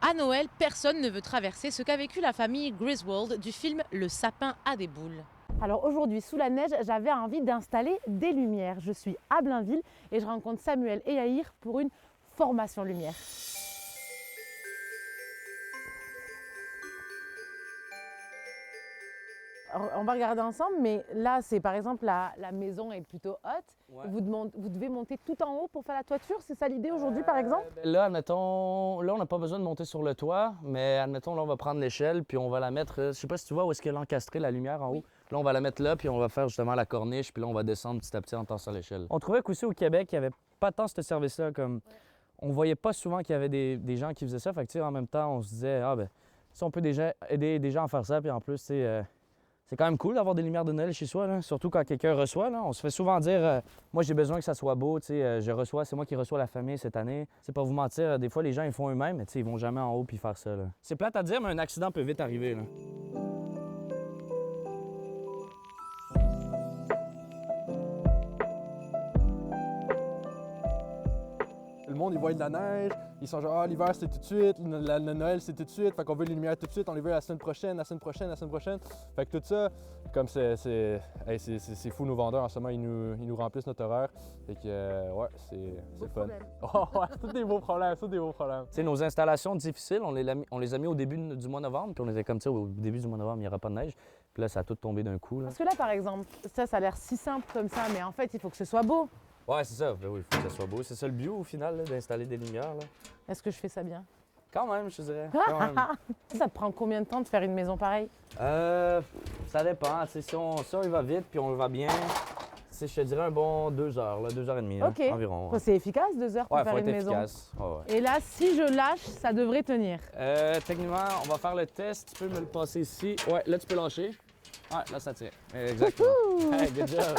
À Noël, personne ne veut traverser ce qu'a vécu la famille Griswold du film Le sapin à des boules. Alors aujourd'hui, sous la neige, j'avais envie d'installer des lumières. Je suis à Blainville et je rencontre Samuel et Yair pour une formation lumière. Alors, on va regarder ensemble, mais là, c'est par exemple la maison est plutôt haute. Ouais. Vous devez monter tout en haut pour faire la toiture, c'est ça l'idée aujourd'hui par exemple? Là, admettons, là, on n'a pas besoin de monter sur le toit, mais admettons, là, on va prendre l'échelle, puis on va la mettre, je sais pas si tu vois où est-ce qu'elle est encastrée, la lumière en haut. Là, on va la mettre là, puis on va faire justement la corniche, puis là, on va descendre petit à petit en temps sur l'échelle. On trouvait qu'aussi au Québec, il n'y avait pas tant ce service-là, comme on voyait pas souvent qu'il y avait des gens qui faisaient ça, fait que, tu sais, en même temps, on se disait, ah ben, si on peut déjà aider des gens à faire ça, puis en plus, tu sais, c'est quand même cool d'avoir des lumières de Noël chez soi, là. Surtout quand quelqu'un reçoit. Là. On se fait souvent dire moi j'ai besoin que ça soit beau, je reçois, c'est moi qui reçois la famille cette année. C'est pas vous mentir, des fois les gens ils font eux-mêmes, mais ils vont jamais en haut puis faire ça. Là. C'est plate à dire, mais un accident peut vite arriver. Là. Le monde, ils voient de la neige, ils sont genre, ah, l'hiver c'est tout de suite, le Noël c'est tout de suite, fait qu'on veut les lumières tout de suite, on les veut la semaine prochaine, la semaine prochaine, la semaine prochaine. Fait que tout ça, comme c'est fou nos vendeurs en ce moment, ils nous remplissent notre horaire. Fait que, ouais, c'est le fun. Oh, ouais, c'est tous des beaux problèmes, c'est tous des beaux problèmes. T'sais, nos installations difficiles, on les a mis au début du mois de novembre, puis on était comme ça, au début du mois de novembre, il n'y aura pas de neige. Puis là, ça a tout tombé d'un coup. Là. Parce que là par exemple, ça a l'air si simple comme ça, mais en fait il faut que ce soit beau. Ouais, c'est ça. Ben oui, il faut que ça soit beau. C'est ça le but au final, d'installer des lumières. Là. Est-ce que je fais ça bien? Quand même, je dirais. Quand même. Ça te prend combien de temps de faire une maison pareille? Ça dépend. Si on y va vite puis on y va bien, je te dirais un bon 2 heures, là, 2h30 Ok. là, environ. Ouais. C'est efficace, 2 heures pour Ouais, faire faut une être maison. efficace. Ouais. Et là, si je lâche, ça devrait tenir. Techniquement, on va faire le test. Tu peux me le passer ici. Ouais, là, tu peux lâcher. Ouais, là, ça tient. Exactement. Hey, good job.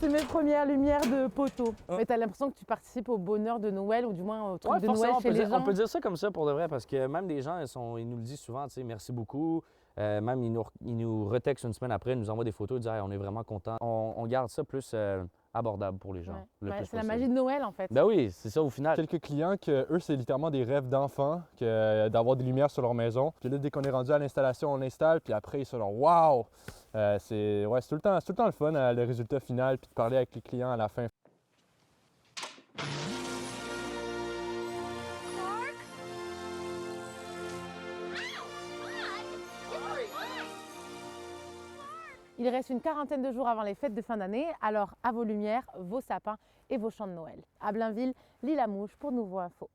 C'est mes premières lumières de poteau. Mais t'as l'impression que tu participes au bonheur de Noël ou du moins au truc de Noël chez les gens. On peut dire ça comme ça pour de vrai parce que même des gens, ils nous le disent souvent, tu sais, merci beaucoup. Même ils nous retextent une semaine après, ils nous envoient des photos, ils disent hey, on est vraiment contents. On garde ça plus abordable pour les gens. Ouais. C'est la magie de Noël en fait. Ben oui, c'est ça au final. Quelques clients que eux, c'est littéralement des rêves d'enfants que d'avoir des lumières sur leur maison. Puis là, dès qu'on est rendu à l'installation, on installe, puis après, ils sont genre waouh! C'est tout le temps le fun, le résultat final, puis de parler avec les clients à la fin. Il reste une quarantaine de jours avant les fêtes de fin d'année, alors à vos lumières, vos sapins et vos chants de Noël. À Blainville, Lila Mouche pour Nouveau Info.